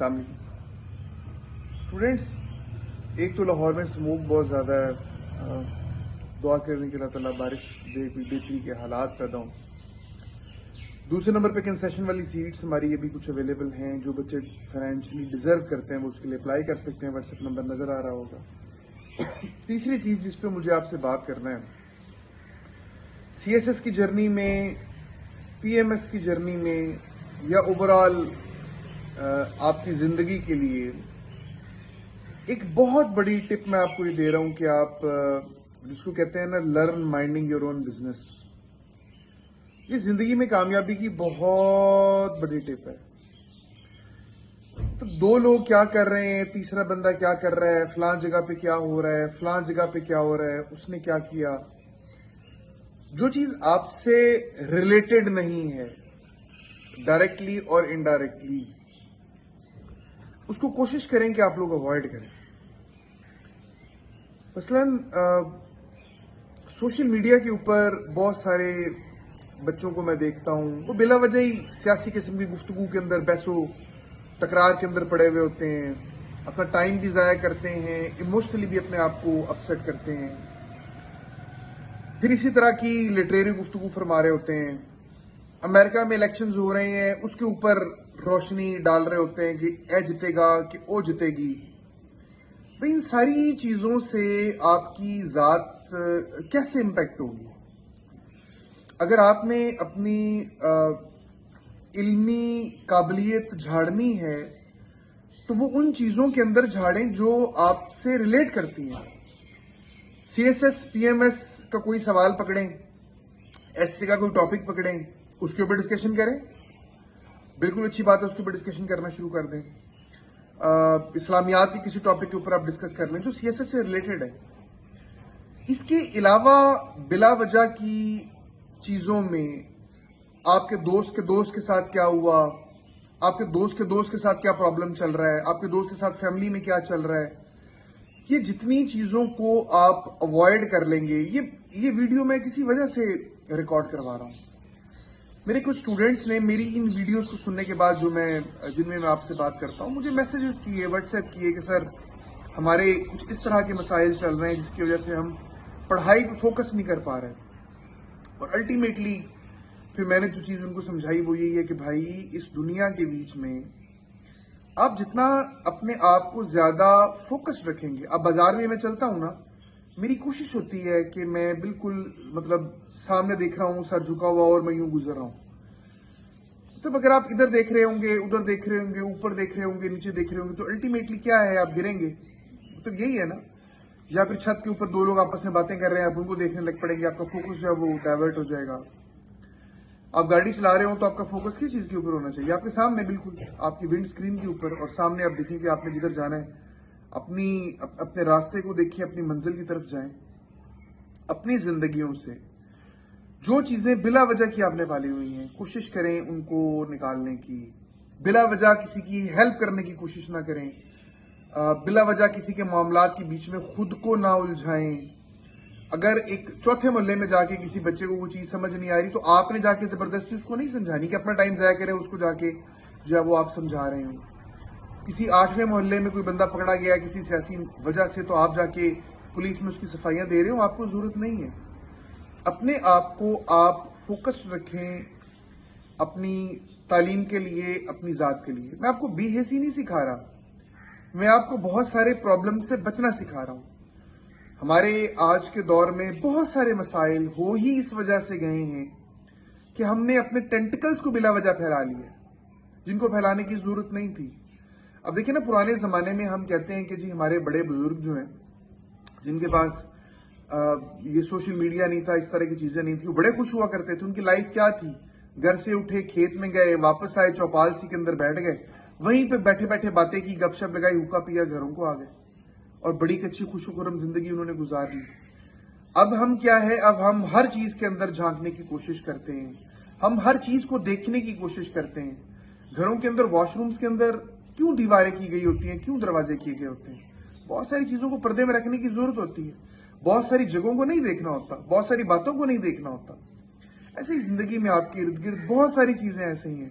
السلام علیکم اسٹوڈینٹس. ایک تو لاہور میں سموک بہت زیادہ ہے. دعا کرنے کے اللہ تعالیٰ بارش دے, کوئی بہتری کے حالات پیدا ہوں. دوسرے نمبر پہ کنسیشن والی سیٹس ہماری ابھی کچھ اویلیبل ہیں. جو بچے فائنینشلی ڈیزرو کرتے ہیں وہ اس کے لیے اپلائی کر سکتے ہیں. واٹس ایپ نمبر نظر آ رہا ہوگا. تیسری چیز جس پہ مجھے آپ سے بات کرنا ہے, سی ایس ایس کی جرنی میں, پی ایم ایس کی جرنی میں, یا اوور آل آپ کی زندگی کے لیے ایک بہت بڑی ٹپ میں آپ کو یہ دے رہا ہوں کہ آپ جس کو کہتے ہیں نا learn minding your own business. یہ زندگی میں کامیابی کی بہت بڑی ٹپ ہے. تو دو لوگ کیا کر رہے ہیں, تیسرا بندہ کیا کر رہا ہے, فلاں جگہ پہ کیا ہو رہا ہے, فلاں جگہ پہ کیا ہو رہا ہے, اس نے کیا کیا. جو چیز آپ سے ریلیٹڈ نہیں ہے ڈائریکٹلی اور انڈائریکٹلی, اس کو کوشش کریں کہ آپ لوگ اوائڈ کریں. مثلاً سوشل میڈیا کے اوپر بہت سارے بچوں کو میں دیکھتا ہوں, وہ بلا وجہ ہی سیاسی قسم کی گفتگو کے اندر, بحث و تکرار کے اندر پڑے ہوئے ہوتے ہیں. اپنا ٹائم بھی ضائع کرتے ہیں, ایموشنلی بھی اپنے آپ کو اپسیٹ کرتے ہیں. پھر اسی طرح کی لٹریری گفتگو فرما رہے ہوتے ہیں. امریکہ میں الیکشنز ہو رہے ہیں, اس کے اوپر روشنی ڈال رہے ہوتے ہیں کہ اے جتے گا کہ او جتے گی. بھئی ان ساری چیزوں سے آپ کی ذات کیسے امپیکٹ ہوگی؟ اگر آپ نے اپنی علمی قابلیت جھاڑنی ہے تو وہ ان چیزوں کے اندر جھاڑیں جو آپ سے ریلیٹ کرتی ہیں. C S S, P M S کا کوئی سوال پکڑیں, ایس سی کا کوئی ٹاپک پکڑیں, اس کے اوپر ڈسکشن کریں. بالکل اچھی بات ہے, اس کے اوپر ڈسکشن کرنا شروع کر دیں. اسلامیات کے کسی ٹاپک کے اوپر آپ ڈسکس کر لیں جو سی ایس ایس سے ریلیٹڈ ہے. اس کے علاوہ بلا وجہ کی چیزوں میں آپ کے دوست کے ساتھ کیا ہوا, آپ کے دوست کے ساتھ کیا پرابلم چل رہا ہے, آپ کے دوست کے ساتھ فیملی میں کیا چل رہا ہے, یہ جتنی چیزوں کو آپ اوائڈ کر لیں گے. یہ ویڈیو میں کسی وجہ سے ریکارڈ کروا رہا ہوں. میرے کچھ اسٹوڈنٹس نے میری ان ویڈیوز کو سننے کے بعد جن میں آپ سے بات کرتا ہوں, مجھے میسیجز کیے, واٹس ایپ کیے کہ سر ہمارے کچھ اس طرح کے مسائل چل رہے ہیں جس کی وجہ سے ہم پڑھائی پہ فوکس نہیں کر پا رہے. اور الٹیمیٹلی پھر میں نے جو چیز ان کو سمجھائی وہ یہی ہے کہ بھائی اس دنیا کے بیچ میں آپ جتنا اپنے آپ کو زیادہ فوکس رکھیں گے. اب بازار میں چلتا ہوں نا, میری کوشش ہوتی ہے کہ میں بالکل سامنے دیکھ رہا ہوں, سر جھکا ہوا, اور میں یوں گزر رہا ہوں. مطلب اگر آپ ادھر دیکھ رہے ہوں گے, ادھر دیکھ رہے ہوں گے, اوپر دیکھ رہے ہوں گے, نیچے دیکھ رہے ہوں گے, تو الٹیمیٹلی کیا ہے, آپ گریں گے. مطلب یہی ہے نا. یا پھر چھت کے اوپر دو لوگ آپس میں باتیں کر رہے ہیں, آپ ان کو دیکھنے لگ پڑیں گے, آپ کا فوکس جو ہے وہ ڈائیورٹ ہو جائے گا. آپ گاڑی چلا رہے ہوں تو آپ کا فوکس کس چیز کے اوپر ہونا چاہیے؟ آپ کے سامنے, بالکل آپ کی ونڈ اسکرین کے اوپر, اور سامنے آپ دیکھیں کہ آپ نے جدھر جانا ہے اپنے راستے کو دیکھیں, اپنی منزل کی طرف جائیں. اپنی زندگیوں سے جو چیزیں بلا وجہ کی آپ نے پالی ہوئی ہیں, کوشش کریں ان کو نکالنے کی. بلا وجہ کسی کی ہیلپ کرنے کی کوشش نہ کریں. بلا وجہ کسی کے معاملات کے بیچ میں خود کو نہ الجھائیں. اگر ایک چوتھے محلے میں جا کے کسی بچے کو وہ چیز سمجھ نہیں آ رہی تو آپ نے جا کے زبردستی اس کو نہیں سمجھانی کہ اپنا ٹائم ضائع کرے, اس کو جا کے جو ہے وہ آپ سمجھا رہے ہوں. کسی 8ویں محلے میں کوئی بندہ پکڑا گیا کسی سیاسی وجہ سے, تو آپ جا کے پولیس میں اس کی صفائیاں دے رہے ہو, آپ کو ضرورت نہیں ہے. اپنے آپ کو آپ فوکس رکھیں اپنی تعلیم کے لیے, اپنی ذات کے لیے. میں آپ کو بے حسی نہیں سکھا رہا, میں آپ کو بہت سارے پرابلم سے بچنا سکھا رہا ہوں. ہمارے آج کے دور میں بہت سارے مسائل ہو ہی اس وجہ سے گئے ہیں کہ ہم نے اپنے ٹینٹیکلز کو بلا وجہ پھیلا لیا, جن کو پھیلانے کی ضرورت نہیں تھی. اب دیکھیں نا, پرانے زمانے میں ہم کہتے ہیں کہ جی ہمارے بڑے بزرگ جو ہیں, جن کے پاس یہ سوشل میڈیا نہیں تھا, اس طرح کی چیزیں نہیں تھی, وہ بڑے خوش ہوا کرتے تھے. ان کی لائف کیا تھی, گھر سے اٹھے, کھیت میں گئے, واپس آئے, چوپال سی کے اندر بیٹھ گئے, وہیں پہ بیٹھے بیٹھے باتیں کی, گپ شپ لگائی, ہوکا پیا, گھروں کو آ گئے, اور بڑی اچھی خوش و خرم زندگی انہوں نے گزار لی. اب ہم کیا ہے, اب ہم ہر چیز کے اندر جھانکنے کی کوشش کرتے ہیں, ہم ہر چیز کو دیکھنے کی کوشش کرتے ہیں. گھروں کے اندر, واش رومز کے اندر کیوں دیواریں کی گئی ہوتی ہیں, کیوں دروازے کیے گئے ہوتے ہیں؟ بہت ساری چیزوں کو پردے میں رکھنے کی ضرورت ہوتی ہے. بہت ساری جگہوں کو نہیں دیکھنا ہوتا, بہت ساری باتوں کو نہیں دیکھنا ہوتا. ایسے ہی زندگی میں آپ کے ارد گرد بہت ساری چیزیں ایسے ہی ہیں